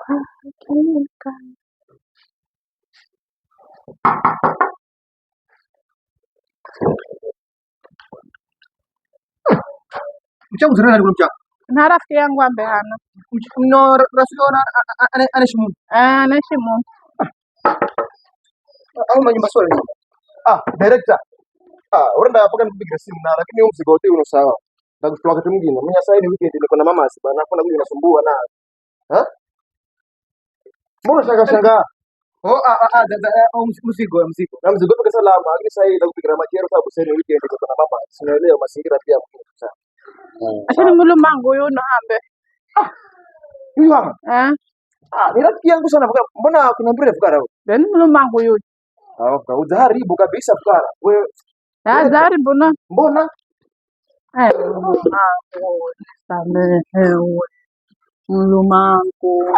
hakika. Mchango zina nani mchango? Na rafiki yangu ambaye hana. No rafiki ona anaishi Mungu. Anaishi Mungu. Au manyumba swali. Director. Unaenda mpaka nipigie simu na lakini huyo mzigo wote unasawa. Nitakutoa wakati mwingine. Mimi sasa hivi weekend niko na mama asiba na kuna kuja nasumbua na. Mbona shanga? Mzigo. Na mzigo kwa salama, lakini sasa hivi nitakupigia machero sababu sasa ni weekend niko na mama. Sinaelewa mazingira pia mkini sana. Ashini mulu mangu yuno hambe. Huyu hapa. Ni rafiki yangu sana mbona kuna mbele fukara huyo? Beni mulu mangu yuno. Udharibu kabisa fukara. Wewe Dharibu na. Mbona? Samehewe. Mulu mangu.